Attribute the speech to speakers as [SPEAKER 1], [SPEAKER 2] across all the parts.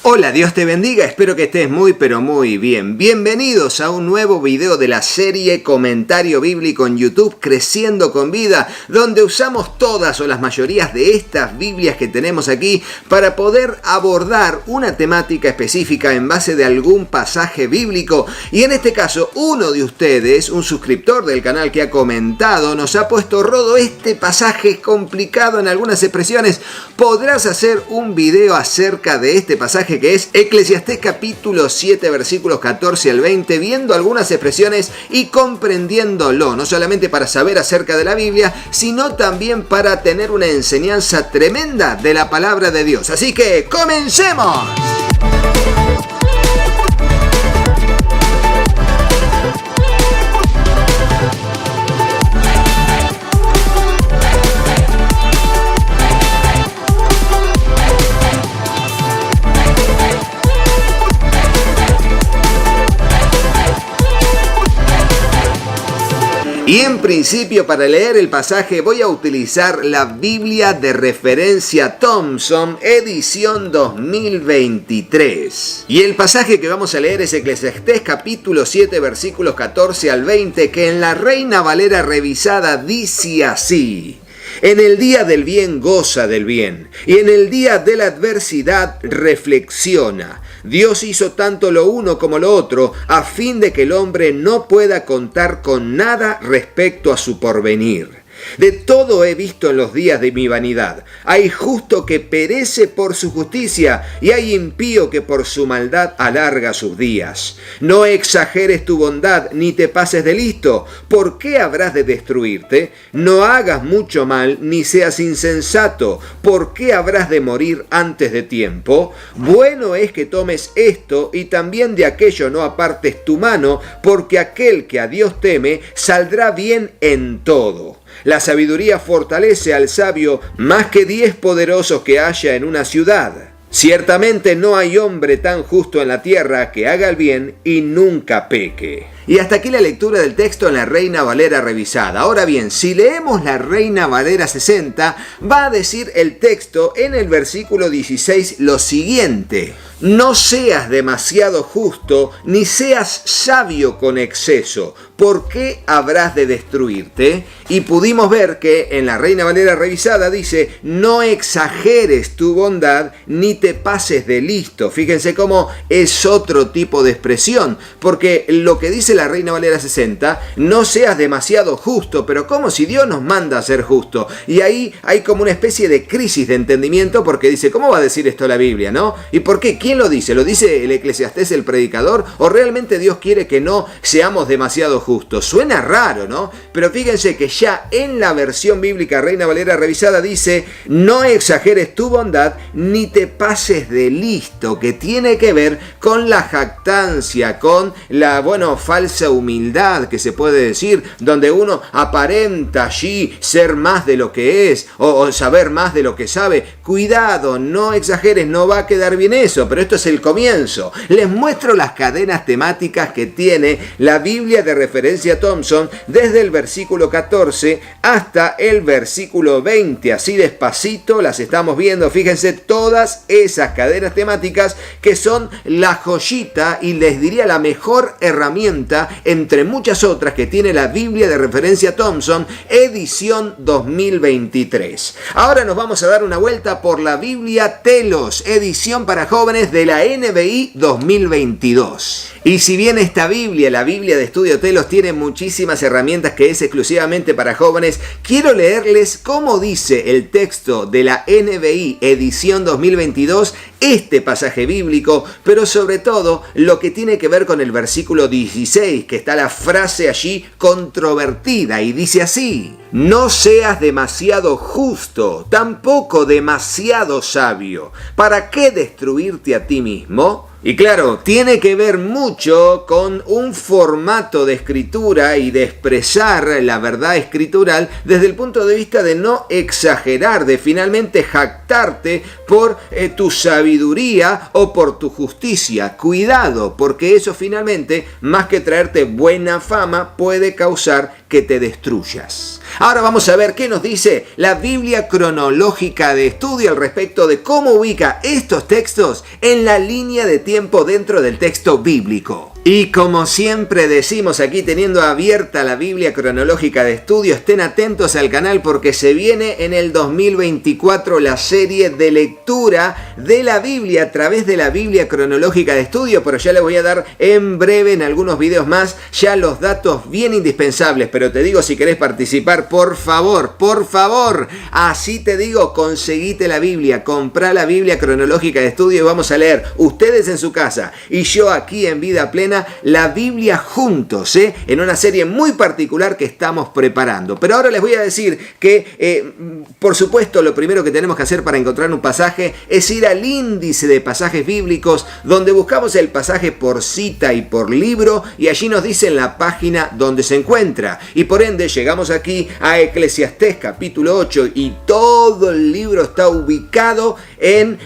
[SPEAKER 1] Hola, Dios te bendiga, espero que estés muy pero muy bien. Bienvenidos a un nuevo video de la serie Comentario Bíblico en YouTube, Creciendo con Vida, donde usamos todas o las mayorías de estas Biblias que tenemos aquí para poder abordar una temática específica en base de algún pasaje bíblico. Y en este caso, uno de ustedes, un suscriptor del canal que ha comentado, nos ha puesto: Rodo, este pasaje es complicado en algunas expresiones. ¿Podrás hacer un video acerca de este pasaje que es Eclesiastés capítulo 7 versículos 14 al 20, viendo algunas expresiones y comprendiéndolo, no solamente para saber acerca de la Biblia, sino también para tener una enseñanza tremenda de la palabra de Dios? Así que ¡comencemos! Y en principio, para leer el pasaje voy a utilizar la Biblia de referencia Thompson, edición 2023. Y el pasaje que vamos a leer es Eclesiastés capítulo 7 versículos 14 al 20, que en la Reina Valera revisada dice así: En el día del bien goza del bien, y en el día de la adversidad reflexiona. Dios hizo tanto lo uno como lo otro, a fin de que el hombre no pueda contar con nada respecto a su porvenir. De todo he visto en los días de mi vanidad. Hay justo que perece por su justicia, y hay impío que por su maldad alarga sus días. No exageres tu bondad, ni te pases de listo. ¿Por qué habrás de destruirte? No hagas mucho mal, ni seas insensato. ¿Por qué habrás de morir antes de tiempo? Bueno es que tomes esto, y también de aquello no apartes tu mano, porque aquel que a Dios teme saldrá bien en todo. La sabiduría fortalece al sabio más que 10 poderosos que haya en una ciudad. Ciertamente no hay hombre tan justo en la tierra que haga el bien y nunca peque. Y hasta aquí la lectura del texto en la Reina Valera revisada. Ahora bien, si leemos la Reina Valera 60, va a decir el texto en el versículo 16 lo siguiente: No seas demasiado justo, ni seas sabio con exceso. ¿Por qué habrás de destruirte? Y pudimos ver que en la Reina Valera revisada dice: no exageres tu bondad, ni te pases de listo. Fíjense cómo es otro tipo de expresión, porque lo que dice la Reina Valera 60, no seas demasiado justo, pero como si Dios nos manda a ser justo. Y ahí hay como una especie de crisis de entendimiento, porque dice: ¿cómo va a decir esto la Biblia, no? ¿Y por qué? ¿Quién lo dice? ¿Lo dice el Eclesiastés, el predicador? ¿O realmente Dios quiere que no seamos demasiado justos? Suena raro, ¿no? Pero fíjense que ya en la versión bíblica Reina Valera revisada dice: no exageres tu bondad, ni te pases de listo, que tiene que ver con la jactancia, con la, falsa humildad que se puede decir, donde uno aparenta allí ser más de lo que es, o saber más de lo que sabe. Cuidado, no exageres, no va a quedar bien eso, pero esto es el comienzo. Les muestro las cadenas temáticas que tiene la Biblia de referencia Thompson desde el versículo 14 hasta el versículo 20. Así despacito las estamos viendo. Fíjense todas esas cadenas temáticas que son la joyita y les diría la mejor herramienta entre muchas otras que tiene la Biblia de referencia Thompson, edición 2023. Ahora nos vamos a dar una vuelta por la Biblia Telos, edición para jóvenes de la NBI 2022. Y si bien esta Biblia, la Biblia de Estudio Telos, tiene muchísimas herramientas que es exclusivamente para jóvenes, quiero leerles cómo dice el texto de la NBI edición 2022 este pasaje bíblico, pero sobre todo lo que tiene que ver con el versículo 16, que está la frase allí controvertida y dice así: no seas demasiado justo, tampoco demasiado sabio. ¿Para qué destruirte a ti mismo? Y claro, tiene que ver mucho con un formato de escritura y de expresar la verdad escritural desde el punto de vista de no exagerar, de finalmente jactarte por tu sabiduría o por tu justicia. Cuidado, porque eso finalmente, más que traerte buena fama, puede causar que te destruyas. Ahora vamos a ver qué nos dice la Biblia cronológica de estudio al respecto de cómo ubica estos textos en la línea de tiempo dentro del texto bíblico. Y como siempre decimos aquí, teniendo abierta la Biblia cronológica de estudio, estén atentos al canal porque se viene en el 2024 la serie de lectura de la Biblia a través de la Biblia cronológica de estudio, pero ya les voy a dar en breve en algunos videos más ya los datos bien indispensables. Pero te digo, si querés participar, por favor, así te digo, conseguite la Biblia, comprá la Biblia cronológica de estudio y vamos a leer ustedes en su casa y yo aquí en Vida Plena la Biblia juntos, en una serie muy particular que estamos preparando. Pero ahora les voy a decir que, por supuesto, lo primero que tenemos que hacer para encontrar un pasaje es ir al índice de pasajes bíblicos, donde buscamos el pasaje por cita y por libro, y allí nos dicen la página donde se encuentra. Y por ende llegamos aquí a Eclesiastés capítulo 8 y todo el libro está ubicado en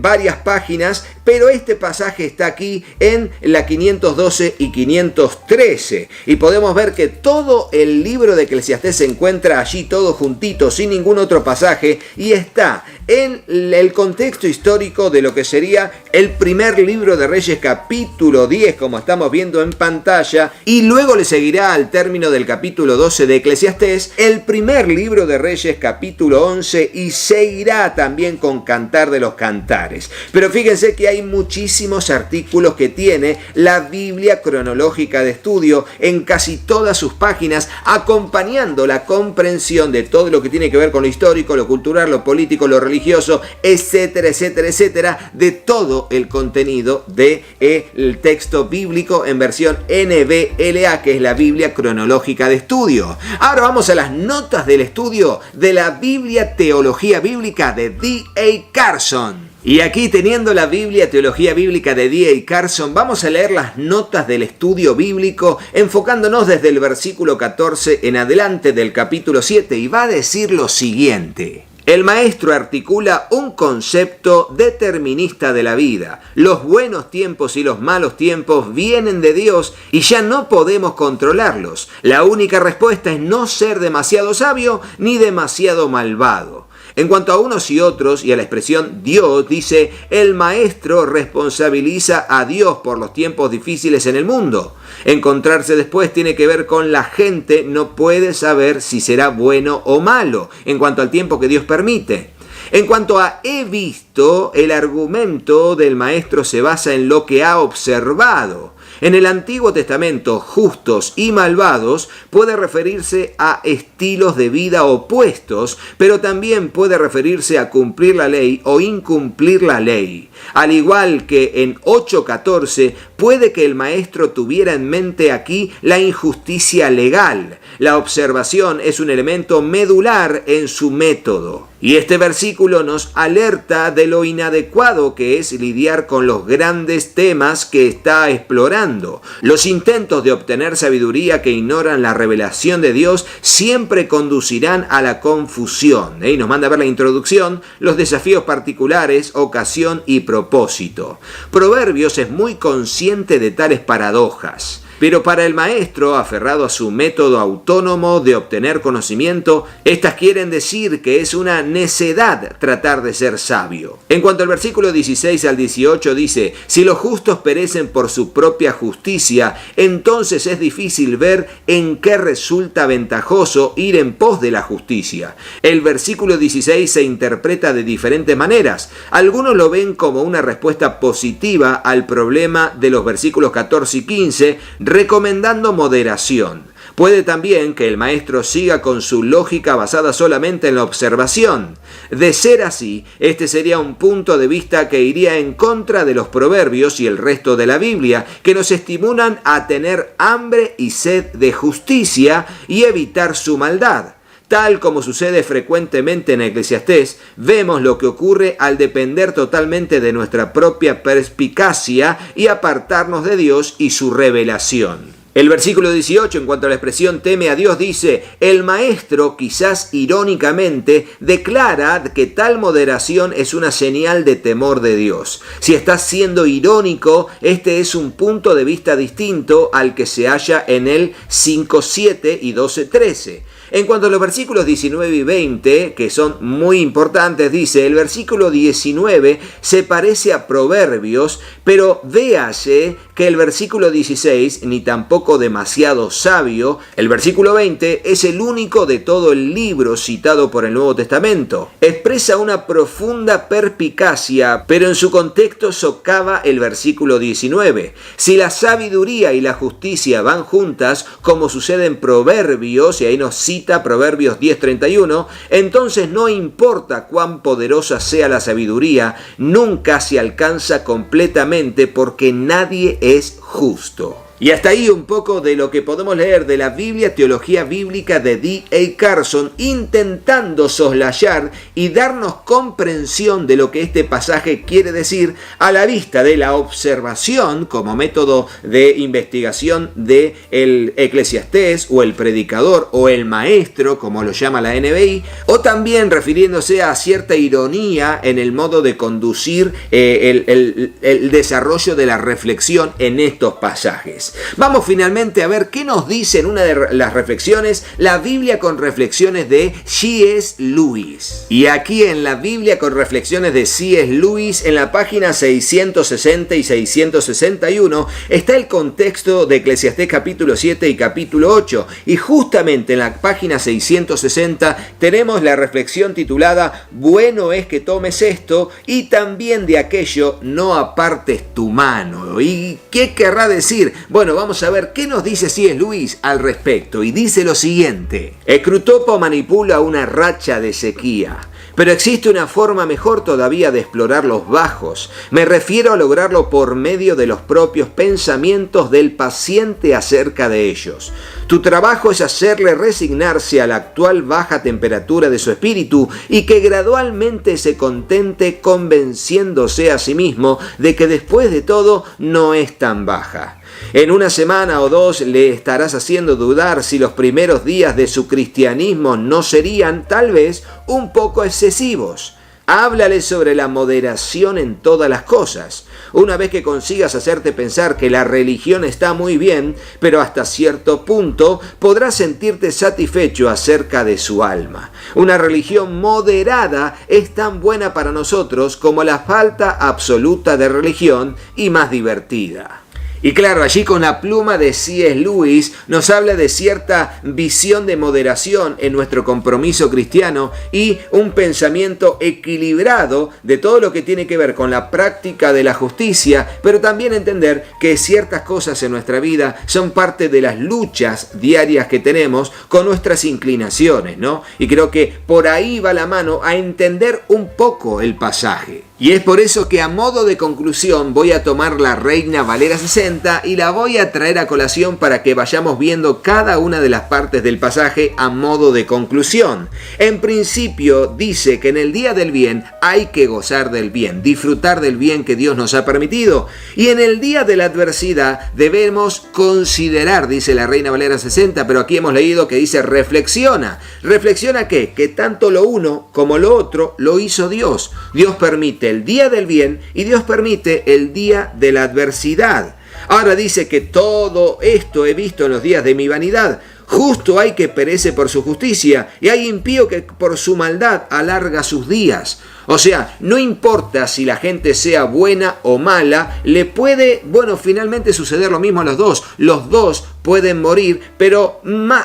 [SPEAKER 1] varias páginas, pero este pasaje está aquí en la 512 y 513 y podemos ver que todo el libro de Eclesiastés se encuentra allí todo juntito sin ningún otro pasaje y está en el contexto histórico de lo que sería el primer libro de Reyes capítulo 10 como estamos viendo en pantalla, y luego le seguirá al término del capítulo 12 de Eclesiastés el primer libro de Reyes capítulo 11 y seguirá también con Cantar de los Cantares. Pero fíjense que hay muchísimos artículos que tiene la Biblia cronológica de estudio en casi todas sus páginas, acompañando la comprensión de todo lo que tiene que ver con lo histórico, lo cultural, lo político, lo religioso, etcétera, etcétera, etcétera, de todo el contenido del texto bíblico en versión NBLA, que es la Biblia cronológica de estudio. Ahora vamos a las notas del estudio de la Biblia Teología Bíblica de D.A. Carson. Y aquí, teniendo la Biblia Teología Bíblica de D.A. Carson, vamos a leer las notas del estudio bíblico enfocándonos desde el versículo 14 en adelante del capítulo 7, y va a decir lo siguiente. El maestro articula un concepto determinista de la vida. Los buenos tiempos y los malos tiempos vienen de Dios y ya no podemos controlarlos. La única respuesta es no ser demasiado sabio ni demasiado malvado. En cuanto a unos y otros y a la expresión Dios, dice, el maestro responsabiliza a Dios por los tiempos difíciles en el mundo. Encontrarse después tiene que ver con la gente, no puede saber si será bueno o malo en cuanto al tiempo que Dios permite. En cuanto a he visto, el argumento del maestro se basa en lo que ha observado. En el Antiguo Testamento, justos y malvados puede referirse a estilos de vida opuestos, pero también puede referirse a cumplir la ley o incumplir la ley. Al igual que en 8:14, puede que el maestro tuviera en mente aquí la injusticia legal. La observación es un elemento medular en su método. Y este versículo nos alerta de lo inadecuado que es lidiar con los grandes temas que está explorando. Los intentos de obtener sabiduría que ignoran la revelación de Dios siempre conducirán a la confusión. Y nos manda a ver la introducción, los desafíos particulares, ocasión y propósito. Proverbios es muy consciente de tales paradojas. Pero para el maestro, aferrado a su método autónomo de obtener conocimiento, estas quieren decir que es una necedad tratar de ser sabio. En cuanto al versículo 16 al 18 dice, si los justos perecen por su propia justicia, entonces es difícil ver en qué resulta ventajoso ir en pos de la justicia. El versículo 16 se interpreta de diferentes maneras. Algunos lo ven como una respuesta positiva al problema de los versículos 14 y 15, recomendando moderación. Puede también que el maestro siga con su lógica basada solamente en la observación. De ser así, este sería un punto de vista que iría en contra de los proverbios y el resto de la Biblia, que nos estimulan a tener hambre y sed de justicia y evitar su maldad. Tal como sucede frecuentemente en Eclesiastés, vemos lo que ocurre al depender totalmente de nuestra propia perspicacia y apartarnos de Dios y su revelación. El versículo 18, en cuanto a la expresión teme a Dios, dice, el maestro, quizás irónicamente, declara que tal moderación es una señal de temor de Dios. Si estás siendo irónico, este es un punto de vista distinto al que se halla en el 5:7 y 12:13. En cuanto a los versículos 19 y 20, que son muy importantes, dice, el versículo 19 se parece a Proverbios, pero véase que el versículo 16, ni tampoco demasiado sabio, el versículo 20 es el único de todo el libro citado por el Nuevo Testamento. Expresa una profunda perspicacia, pero en su contexto socava el versículo 19. Si la sabiduría y la justicia van juntas, como sucede en Proverbios, y ahí nos cita Proverbios 10:31, entonces no importa cuán poderosa sea la sabiduría, nunca se alcanza completamente porque nadie es justo. Y hasta ahí un poco de lo que podemos leer de la Biblia, Teología Bíblica de D.A. Carson, intentando soslayar y darnos comprensión de lo que este pasaje quiere decir a la vista de la observación como método de investigación de el Eclesiastés o el predicador o el maestro, como lo llama la NBI, o también refiriéndose a cierta ironía en el modo de conducir el desarrollo de la reflexión en estos pasajes. Vamos finalmente a ver qué nos dice en una de las reflexiones la Biblia con reflexiones de C.S. Lewis. Y aquí en la Biblia con reflexiones de C.S. Lewis, en la página 660 y 661, está el contexto de Eclesiastés capítulo 7 y capítulo 8. Y justamente en la página 660 tenemos la reflexión titulada Bueno es que tomes esto y también de aquello no apartes tu mano. ¿Y qué querrá decir? Bueno, vamos a ver qué nos dice C.S. Lewis al respecto. Y dice lo siguiente: Scrutopo manipula una racha de sequía. Pero existe una forma mejor todavía de explorar los bajos. Me refiero a lograrlo por medio de los propios pensamientos del paciente acerca de ellos. Tu trabajo es hacerle resignarse a la actual baja temperatura de su espíritu y que gradualmente se contente convenciéndose a sí mismo de que después de todo no es tan baja. En una semana o dos le estarás haciendo dudar si los primeros días de su cristianismo no serían, tal vez, un poco excesivos. Háblale sobre la moderación en todas las cosas. Una vez que consigas hacerte pensar que la religión está muy bien, pero hasta cierto punto, podrás sentirte satisfecho acerca de su alma. Una religión moderada es tan buena para nosotros como la falta absoluta de religión y más divertida. Y claro, allí con la pluma de C.S. Lewis nos habla de cierta visión de moderación en nuestro compromiso cristiano y un pensamiento equilibrado de todo lo que tiene que ver con la práctica de la justicia, pero también entender que ciertas cosas en nuestra vida son parte de las luchas diarias que tenemos con nuestras inclinaciones, ¿no? Y creo que por ahí va la mano a entender un poco el pasaje. Y es por eso que a modo de conclusión voy a tomar la Reina Valera 60 y la voy a traer a colación para que vayamos viendo cada una de las partes del pasaje a modo de conclusión. En principio dice que en el día del bien hay que gozar del bien, disfrutar del bien que Dios nos ha permitido. Y en el día de la adversidad debemos considerar, dice la Reina Valera 60, pero aquí hemos leído que dice reflexiona. ¿Reflexiona qué? Que tanto lo uno como lo otro lo hizo Dios. Dios permite el día del bien y Dios permite el día de la adversidad. Ahora dice que todo esto he visto en los días de mi vanidad. Justo hay que perece por su justicia y hay impío que por su maldad alarga sus días. O sea, no importa si la gente sea buena o mala, le puede, finalmente suceder lo mismo a los dos. Los dos pueden morir, pero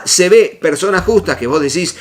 [SPEAKER 1] se ve personas justas que vos decís,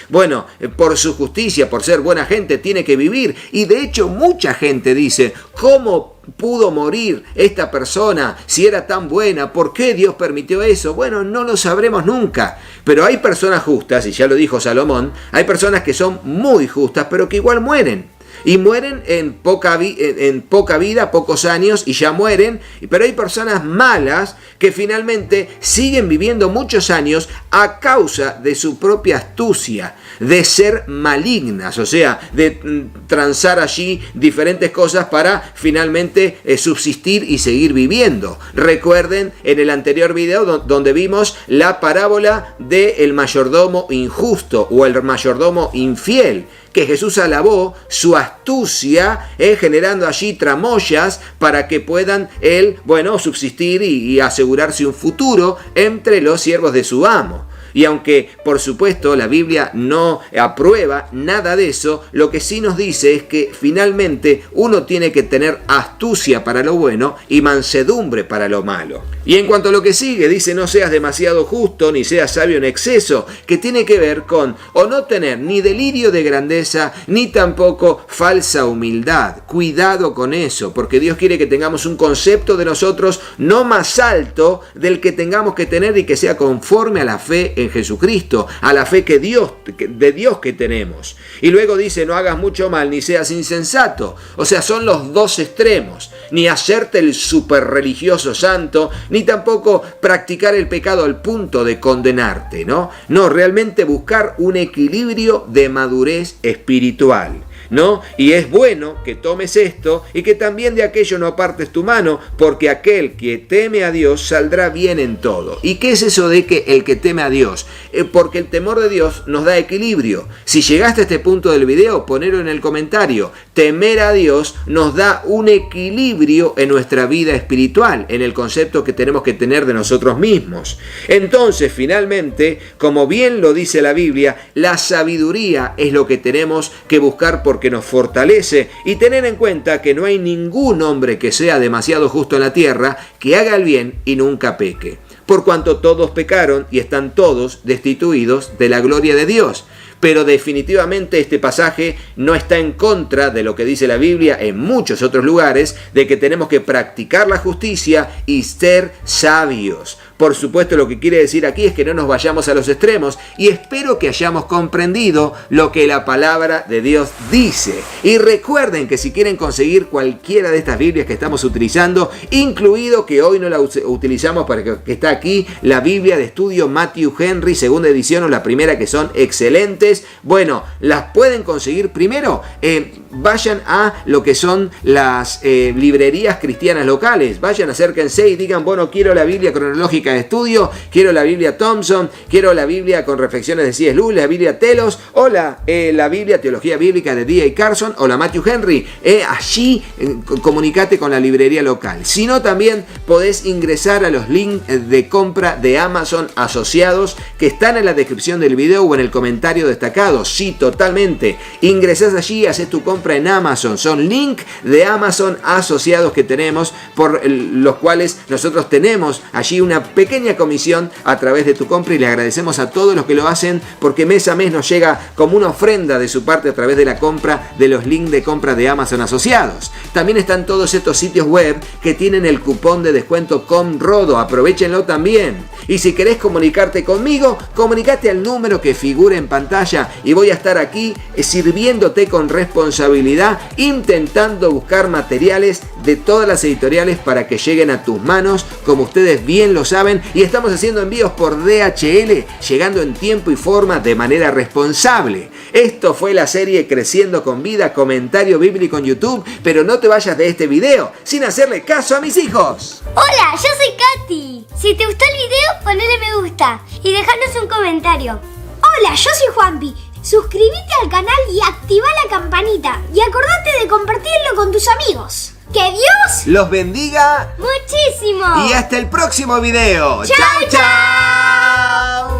[SPEAKER 1] por su justicia, por ser buena gente, tiene que vivir. Y de hecho mucha gente dice, ¿cómo pudo morir esta persona si era tan buena? ¿Por qué Dios permitió eso? Bueno, no lo sabremos nunca. Pero hay personas justas, y ya lo dijo Salomón, hay personas que son muy justas, pero que igual mueren. Y mueren en poca vida, pocos años, y ya mueren. Pero hay personas malas que finalmente siguen viviendo muchos años a causa de su propia astucia, de ser malignas, o sea, de transar allí diferentes cosas para finalmente subsistir y seguir viviendo. Recuerden en el anterior video donde vimos la parábola del mayordomo injusto o el mayordomo infiel, que Jesús alabó su astucia, generando allí tramoyas para que puedan subsistir y asegurarse un futuro entre los siervos de su amo. Y aunque, por supuesto, la Biblia no aprueba nada de eso, lo que sí nos dice es que finalmente uno tiene que tener astucia para lo bueno y mansedumbre para lo malo. Y en cuanto a lo que sigue, dice: no seas demasiado justo ni seas sabio en exceso, que tiene que ver con o no tener ni delirio de grandeza ni tampoco falsa humildad. Cuidado con eso, porque Dios quiere que tengamos un concepto de nosotros no más alto del que tengamos que tener y que sea conforme a la fe en Jesucristo, a la fe de Dios que tenemos. Y luego dice: no hagas mucho mal ni seas insensato. O sea, son los dos extremos. Ni hacerte el super religioso santo, ni tampoco practicar el pecado al punto de condenarte, ¿no? No, realmente buscar un equilibrio de madurez espiritual, ¿no? Y es bueno que tomes esto y que también de aquello no apartes tu mano, porque aquel que teme a Dios saldrá bien en todo. ¿Y qué es eso de que el que teme a Dios? Porque el temor de Dios nos da equilibrio. Si llegaste a este punto del video, ponelo en el comentario. Temer a Dios nos da un equilibrio en nuestra vida espiritual, en el concepto que tenemos que tener de nosotros mismos. Entonces, finalmente, como bien lo dice la Biblia, la sabiduría es lo que tenemos que buscar porque nos fortalece, y tener en cuenta que no hay ningún hombre que sea demasiado justo en la tierra, que haga el bien y nunca peque. Por cuanto todos pecaron y están todos destituidos de la gloria de Dios. Pero definitivamente este pasaje no está en contra de lo que dice la Biblia en muchos otros lugares, de que tenemos que practicar la justicia y ser sabios. Por supuesto, lo que quiere decir aquí es que no nos vayamos a los extremos, y espero que hayamos comprendido lo que la palabra de Dios dice. Y recuerden que si quieren conseguir cualquiera de estas Biblias que estamos utilizando, incluido que hoy no la utilizamos para que está aquí, la Biblia de estudio Matthew Henry, segunda edición o la primera, que son excelentes, bueno, las pueden conseguir primero. Vayan a lo que son las librerías cristianas locales, vayan, acérquense y digan: bueno, quiero la Biblia cronológica de estudio, quiero la Biblia Thompson, quiero la Biblia con reflexiones de C.S. Lewis, la Biblia Telos, o la Biblia Teología Bíblica de D.A. Carson, o la Matthew Henry. Allí comunicate con la librería local. Si no, también podés ingresar a los links de compra de Amazon asociados que están en la descripción del video o en el comentario destacado. Sí, totalmente. Ingresás allí, haces tu compra en Amazon. Son links de Amazon asociados que tenemos, por los cuales nosotros tenemos allí una pequeña comisión a través de tu compra, y le agradecemos a todos los que lo hacen, porque mes a mes nos llega como una ofrenda de su parte a través de la compra de los links de compra de Amazon asociados. También están todos estos sitios web que tienen el cupón de descuento COMRODO, aprovechenlo también. Y si querés comunicarte conmigo, comunicate al número que figura en pantalla, y voy a estar aquí sirviéndote con responsabilidad, intentando buscar materiales de todas las editoriales para que lleguen a tus manos, como ustedes bien lo saben, y estamos haciendo envíos por DHL, llegando en tiempo y forma de manera responsable. Esto fue la serie Creciendo con Vida, comentario bíblico en YouTube, pero no te vayas de este video sin hacerle caso a mis hijos.
[SPEAKER 2] Hola, yo soy Katy. Si te gustó el video, ponle me gusta y dejanos un comentario. Hola, yo soy Juanpi. Suscríbete al canal y activa la campanita. Y acordate de compartirlo con tus amigos. ¡Que Dios
[SPEAKER 1] los bendiga
[SPEAKER 2] muchísimo!
[SPEAKER 1] Y hasta el próximo video.
[SPEAKER 2] ¡Chao, chao!